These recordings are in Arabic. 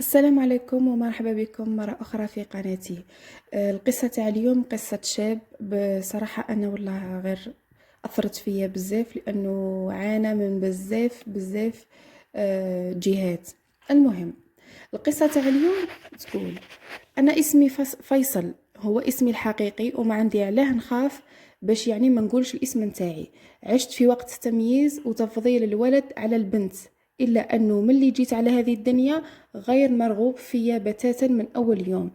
السلام عليكم ومرحبا بكم مرة أخرى في قناتي. القصة تاع اليوم قصة شاب. بصراحة أنا والله غير أثرت فيا بزاف لأنه عانى من بزاف جهات. المهم، القصة تاع اليوم تقول: أنا اسمي فيصل، هو اسمي الحقيقي وما عندي علاه نخاف باش يعني ما نقولش الاسم نتاعي. عشت في وقت تمييز وتفضيل الولد على البنت، إلا أنه ملي جيت على هذه الدنيا غير مرغوب فيا بتاتا من أول يوم،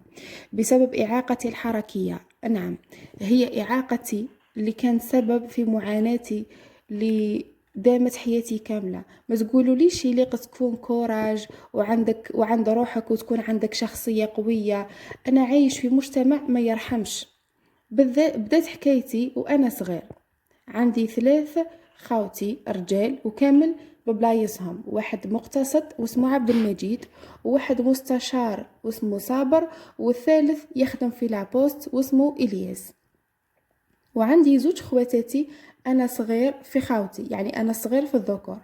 بسبب إعاقتي الحركية. نعم، هي إعاقتي اللي كان سبب في معاناتي اللي دامت حياتي كاملة. ما تقولوا ليش يليق تكون كوراج وعند روحك وتكون عندك شخصية قوية. أنا عايش في مجتمع ما يرحمش. بدأت حكايتي وأنا صغير. عندي 3 خاوتي رجال وكامل ببلايصهم، واحد مقتصد واسمه عبد المجيد، وواحد مستشار واسمه صابر، والثالث يخدم في لابوست واسمه إلياس. وعندي 2 خواتاتي. أنا صغير في خاوتي، يعني أنا صغير في الذكور.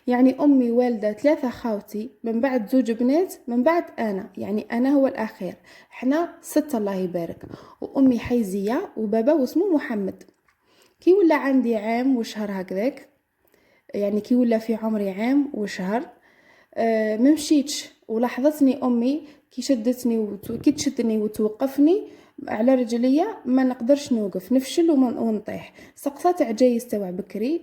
يعني أمي والدة 3 خاوتي، من بعد 2 بنات، من بعد أنا، يعني أنا هو الأخير. احنا 6 الله يبارك. وأمي حيزية وبابا واسمه محمد. كي ولا عندي عام وشهر هكذاك، يعني كي ولا في عمري عام وشهر، ما مشيتش ولاحظتني امي كي كي تشدني وتوقفني على رجليا، ما نقدرش نوقف، نفشل ونطيح. سقطت عجايز تاع بكري.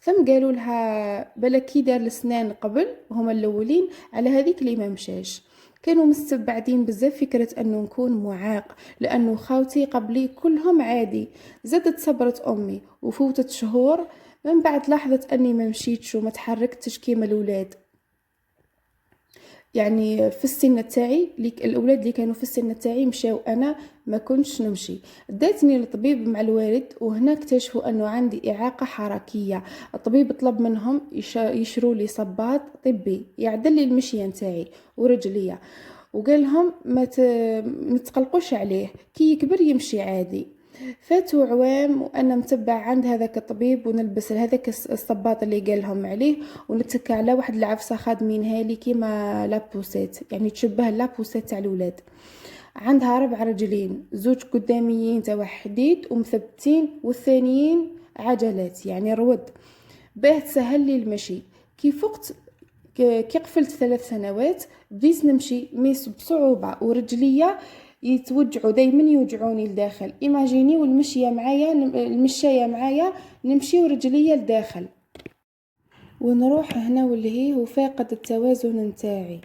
ثم قالوا لها بلا كي دار الاسنان قبل، هما الاولين على هذيك اللي ما مشاش. كانوا مستبعدين بزاف فكرة انه نكون معاق، لانه خاوتي قبلي كلهم عادي. زادت صبرت امي وفوتت شهور، من بعد لاحظت اني ما مشيتش وما تحركتش كيما الاولاد. يعني في السن تاعي الاولاد اللي كانوا في السن تاعي مشاو، انا ما كنتش نمشي. داتني للطبيب مع الوالد، وهنا اكتشفوا انه عندي اعاقه حركيه. الطبيب طلب منهم يشروا لي صباط طبي يعدل لي المشيه نتاعي ورجليا، وقال لهم ما تقلقوش عليه، كي يكبر يمشي عادي. فاتوا عوام وانا متبع عند هذاك الطبيب ونلبس هذاك الصباط اللي قال لهم عليه، ونتكى على واحد العفسه خادمينها لي كيما لابوسيت، يعني تشبه لابوسيت تاع الولاد. عندها 4 رجلين، 2 قداميين تاع حديد ومثبتين، والثانيين عجلات يعني رود، باه تسهل لي المشي. كي فقت، كي قفلت 3 سنوات، بديت نمشي ميس بصعوبة، ورجليا يتوجعوا دايما، يوجعوني لداخل. ايماجيني المشاية معايا نمشي ورجليا لداخل، ونروح هنا واللي هي وفاقد التوازن نتاعي.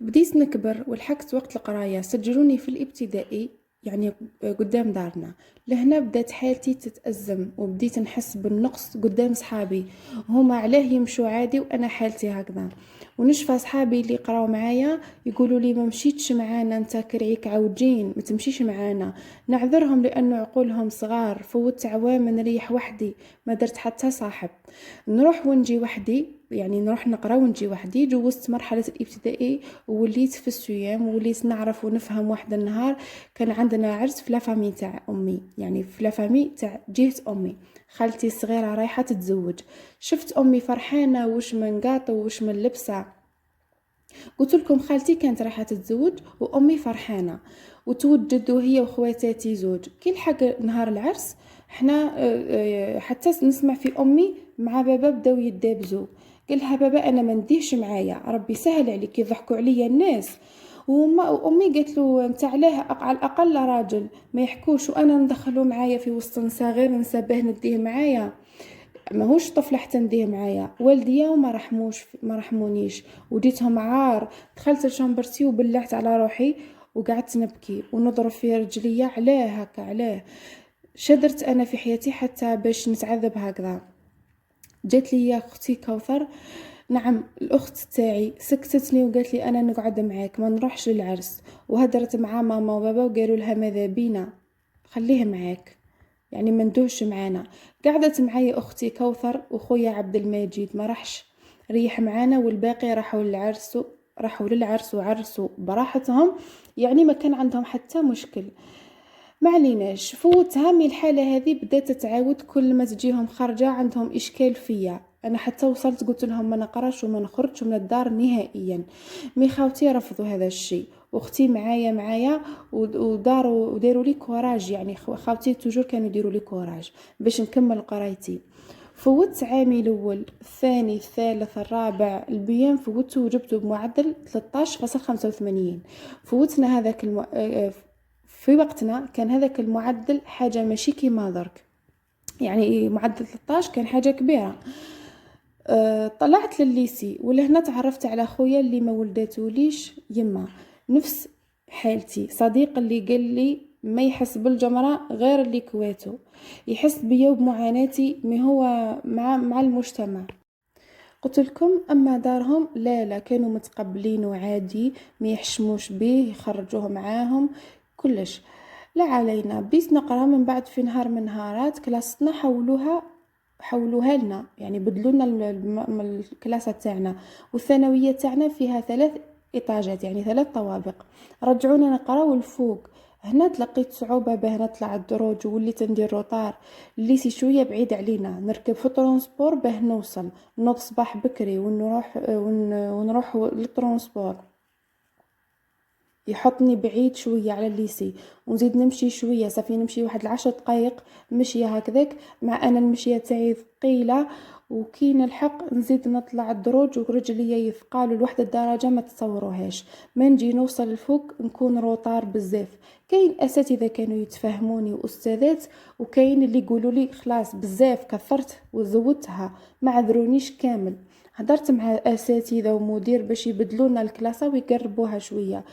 بديت نكبر ولحقت وقت القراية، سجلوني في الابتدائي، يعني قدام دارنا. لهنا بدات حالتي تتأزم، وبديت نحس بالنقص قدام صحابي. هما علاه يمشوا عادي وانا حالتي هكذا. ونشفى صحابي اللي قراو معايا يقولوا لي ما مشيتش معانا، انت كرعيك عوجين ما تمشيش معانا. نعذرهم لانه عقولهم صغار، فوت عوام نريح وحدي، ما درت حتى صاحب. نروح ونجي وحدي، يعني نروح نقرا ونجي وحدي. جوزت مرحله الابتدائي ووليت في السيام، ووليت نعرف ونفهم. واحد النهار كان عندنا عرس في لافامي تاع امي، يعني في لافامي تاع جهه امي. خالتي الصغيره رايحه تتزوج. شفت امي فرحانه، وش من قاطو وش من لبسه. قلت لكم خالتي كانت رايحه تتزوج وامي فرحانه، وتوجدوا هي وخواتاتي 2. كي لحق نهار العرس، احنا حتى نسمع في امي مع بابا بداو يدابزوا. قالها بابا انا ما نديهش معايا، ربي سهل عليك، يضحكوا عليا الناس. وامي قالت له انت علاه على الاقل راجل ما يحكوش، وانا ندخلو معايا في وسط نساء غير نسبه نديه معايا، ماهوش طفل حتى نديه معايا. والديا وما رحموش ما رحمونيش، وديتهم عار. دخلت لشامبرتي وبلعت على روحي، وقعدت نبكي ونضرب في رجليا. علاه هكا؟ علاه شدرت انا في حياتي حتى باش نتعذب هكذا؟ جات لي اختي كوثر، نعم الاخت تاعي، سكتتني وقالت لي انا نقعد معاك ما نروحش للعرس. وهدرت مع ماما وبابا وقالوا لها ماذا بينا خليه معاك، يعني ما ندوش معانا. قعدت معايا اختي كوثر وخويا عبد المجيد، ما راحش، ريح معانا، والباقي راحوا للعرس وعرسوا براحتهم، يعني ما كان عندهم حتى مشكل. ما عليناش، فوتها. من الحالة هذه بدات تتعاود، كل ما تجيهم خرجة عندهم إشكال فيا، انا حتى وصلت قلت لهم ما نقراش وما نخرجش من الدار نهائيا. مي خاوتي رفضوا هذا الشيء، واختي معايا وداروا لي كوراج، يعني خاوتي توجور كانوا يديروا لي كوراج باش نكمل قرايتي. فوت عامي الاول الثاني الثالث الرابع البيام فوتته وجبته بمعدل 13.85. فوتنا هذاك في وقتنا كان هذاك المعدل حاجة ماشي كيما درك، يعني معدل 13 كان حاجة كبيرة. طلعت للليسي ولهنا تعرفت على خويا اللي ما ولداتوليش يما، نفس حالتي، صديق اللي قال لي ما يحس بالجمرة غير اللي كواتو، يحس بيا وبمعاناتي ما هو مع المجتمع. قلت لكم اما دارهم لا كانوا متقبلين وعادي، ما يحشموش بيه، يخرجوه معاهم كلش. لا علينا، بديت نقرا من بعد في نهار من نهارات كلاستنا حولوها لنا، يعني بدلوا لنا الكلاسة تاعنا، والثانويه تاعنا فيها 3 ايطاجات يعني 3 طوابق، رجعونا نقراو الفوق. هنا تلقيت صعوبة باه نطلع الدروج ووليت ندير روطار، الليسي شوية بعيد علينا، نركب في ترونسبور باه نوض صباح بكري ونروح للترونسبور، يحطني بعيد شوية على الليسي، ونزيد نمشي شوية صافي نمشي واحد 10 دقايق مشية هكذاك، مع انا المشية تاعي ثقيلة، وكي نلحق نزيد نطلع الدروج ورجلي يثقال لوحدة الدرجة ما تصوروهاش، ما نجي نوصل الفوق نكون روطار بزاف. كاين اساتذه كانوا يتفهموني واستاذات، وكاين اللي يقولوا لي خلاص بزاف كثرت وزودتها، ما عذرونيش كامل. هدرت مع اساتذه ومدير باش يبدلونا الكلاسه ويقربوها شويه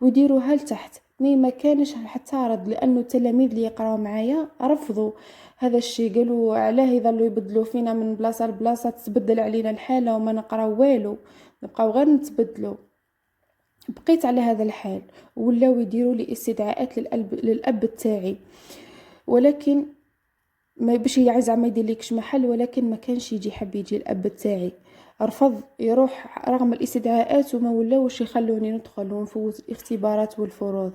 ويديروها لتحت، ما كانش حتى رد، لانه التلاميذ اللي يقراو معايا رفضوا هذا الشيء، قالوا علاه يظلوا يبدلوا فينا من بلاصه لبلاصه، تتبدل علينا الحاله وما نقراو والو، نبقاو غير نتبدلوا. بقيت على هذا الحال، ولاو يديروا لي استدعاءات للاب تاعي، ولكن ما باش يعزع ما يديرلكش محل، ولكن ما كانش حب يجي الاب تاعي، رفض يروح رغم الاستدعاءات، وما ولاوش يخلوني ندخل ونفوت الاختبارات والفروض،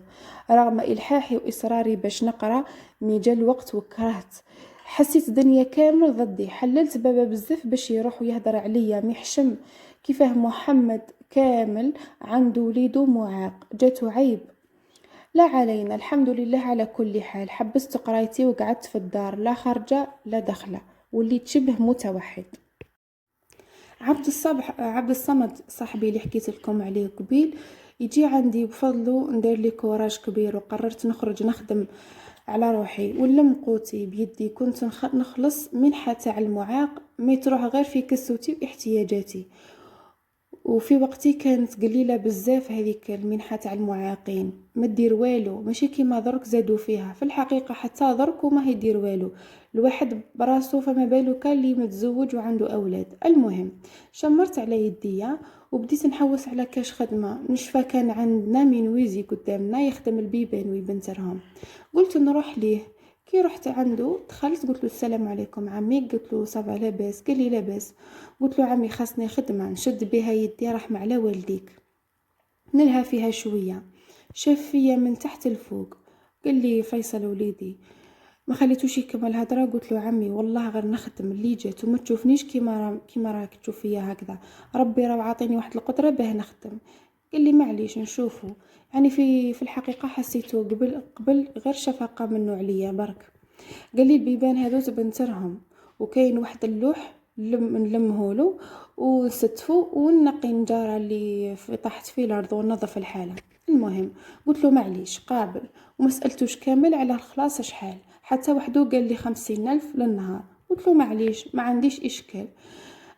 رغم الحاحي واصراري باش نقرا. مي جا الوقت وكرهت، حسيت الدنيا كامل ضدي، حللت بابا بزاف باش يروح ويهدر عليا محشم، كيفاه محمد كامل عنده وليدو معاق جاتو عيب. لا علينا، الحمد لله على كل حال، حبست قرايتي وقعدت في الدار، لا خارجة لا دخلة، وليت شبه متوحد. عبد الصمد صاحبي اللي حكيت لكم عليه قبيل، يجي عندي بفضله ندير لي كوراج كبير، وقررت نخرج نخدم على روحي ونلم قوتي بيدي. كنت نخلص منحة تاع المعاق ما تروح غير في كسوتي واحتياجاتي، وفي وقتي كانت قليله بزاف هذيك المنحه تاع المعاقين، ما دير والو، ماشي كيما درك زادوا فيها، في الحقيقه حتى درك وما يدير والو، الواحد براسو فما بالو كان اللي متزوج وعنده اولاد. المهم شمرت على يديا وبديت نحوس على كاش خدمه، نشفى كان عندنا من ويزي قدامنا يخدم البيبان ويبنترهم، قلت نروح ليه. كي رحت عنده دخلت قلت له السلام عليكم عمي، قلت له صباح لاباس، قال لي لاباس. قلت له عمي خاصني خدمه نشد بها يدي رحمه على والديك، نلها فيها شويه. شاف فيا من تحت الفوق، قال لي فيصل وليدي، ما خليتوش يكمل هضره. قلت له عمي والله غير نخدم اللي جات، وما تشوفنيش كيما راك تشوف فيا هكذا، ربي راه عاطيني واحد القدره باه نخدم. قال لي معليش نشوفه، يعني في الحقيقه حسيته قبل غير شفقه منه عليا برك. قال لي البيبان هذو تبنترهم، وكاين واحد اللوح نلمهولو ونستفو ونقي النجاره اللي طاحت فيه الارض وننظف الحاله. المهم قلت له معليش قابل، وما سالتوش كامل على الخلاص شحال، حتى وحده قال لي 50,000 للنهار. قلت له معليش ما عنديش اشكال.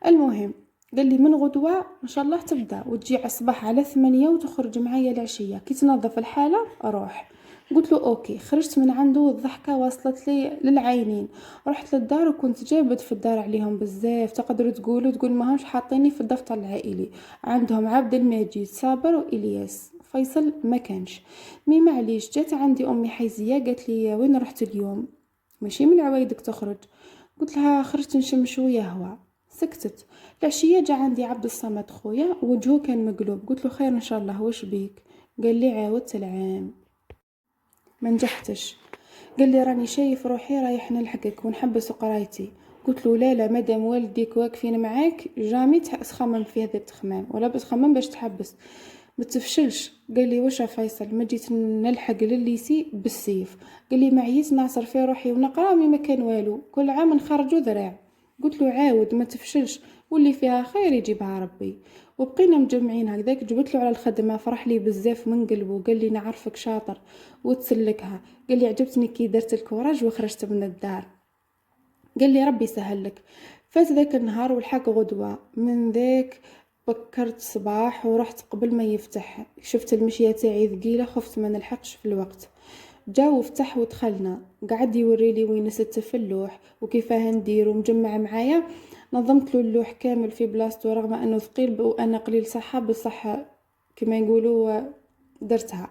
المهم قال لي من غدوه ان شاء الله تبدا وتجي على الصباح على 8 وتخرج معايا العشيه، كي تنظف الحاله اروح. قلت له اوكي. خرجت من عنده والضحكه وصلت لي للعينين، رحت للدار وكنت جابت في الدار عليهم بزاف، تقدروا تقول ما همش حاطيني في الدفتر العائلي، عندهم عبد المجيد صابر والياس، فيصل ما كانش. مي معليش جات عندي امي حيزيه قالت لي وين رحت اليوم، ماشي من عوايدك تخرج. قلت لها خرجت نشم شويه هوا. سكتت. العشيه جا عندي عبد الصمد خويا وجهه كان مقلوب، قلت له خير ان شاء الله واش بيك؟ قال لي عاودت العام ما نجحتش. قال لي راني شايف روحي رايح نلحقك ونحبس قرايتي، قلت له لا مادام والديك واقفين معاك جامي تخمم في هذا التخمام ولا بتخمم باش تحبس ما تفشلش. قال لي واش فيصل ما جيت نلحق للليسي بالسيف. قال لي معييت نعصر في روحي ونقرا ما كان والو كل عام نخرجوا ذراع. قلت له عاود ما تفشلش واللي فيها خير يجيبها ربي. وبقينا مجمعين هكذاك جبت له على الخدمه فرح لي بزاف من قلبه قال لي نعرفك شاطر وتسلكها. قال لي عجبتني كي درت الكوراج وخرجت من الدار. قال لي ربي يسهل لك. فات ذاك النهار والحق غدوة من ذاك بكرت صباح ورحت قبل ما يفتح شفت المشية تاعي ثقيلة خفت ما نلحقش في الوقت. جا وفتح ودخلنا قعد يوريلي وين نست في اللوح وكيفاه ندير ومجمع معايا. نظمت له اللوح كامل في بلاصتو رغم انه ثقيل وانا قليل صحة بصح كما يقولوا درتها.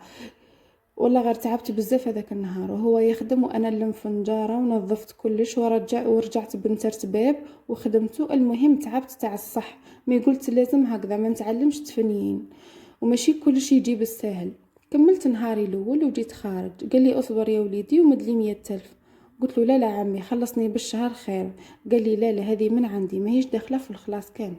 والله غير تعبت بزاف هذاك النهار وهو يخدم وانا نلم نجاره ونظفت كلش ورجعت بنت باب وخدمته. المهم تعبت تاع الصح مي قلت لازم هكذا ما نتعلمش تفنيين وماشي كلش يجي بالساهل. كملت نهاري الاول وجيت خارج قال لي اصبر يا وليدي ومدلي 100,000. قلت له لا عمي خلصني بالشهر خير. قال لي لا هذه من عندي ماهيش داخله في الخلاص كامل.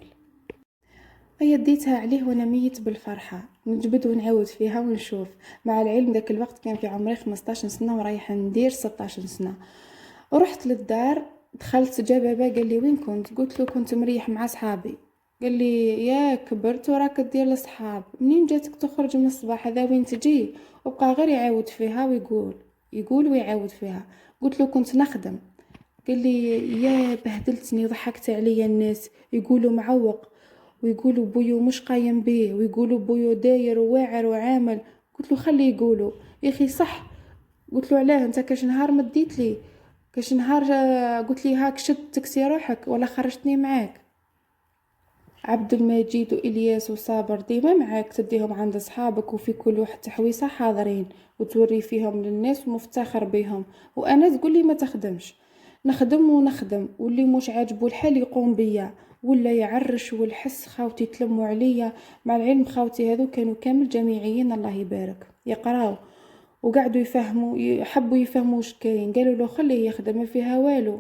هي ديتها عليه وانا ميت بالفرحة نجبد ونعاود فيها ونشوف. مع العلم ذاك الوقت كان في عمري 15 سنة ورايحة ندير 16 سنة. ورحت للدار دخلت جا بابا قال لي وين كنت. قلت له كنت مريح مع صحابي. قال لي يا كبرت وراك دير لصحاب منين جاتك تخرج من الصباح هذا وين تجي. وبقى غير يعاود فيها ويقول ويعاود فيها. قلت له كنت نخدم. قال لي يا بهدلتني ضحكت عليا الناس يقولوا معوق ويقولوا بويو مش قايم بيه ويقولوا بويو داير وواعر وعامل. قلت له خلي يقولوا يا اخي صح. قلت له علاه انت كاش نهار مديت لي كاش نهار قلت لي هاك شد تكسي روحك ولا خرجتني معاك. عبد المجيد والياس وصابر ديما معاك تديهم عند اصحابك وفي كل واحد تحويصه حاضرين وتوري فيهم للناس ومفتخر بهم. وانا تقول لي ما تخدمش نخدم واللي مش عاجبه الحال يقوم بيا ولا يعرش والحس خاوتي تلموا عليا. مع العلم خاوتي هذو كانوا كامل جامعيين الله يبارك يقراو وقعدوا يفهموا يحبوا يفهموا واش كاين. قالوا له خليه يخدم ما فيها والو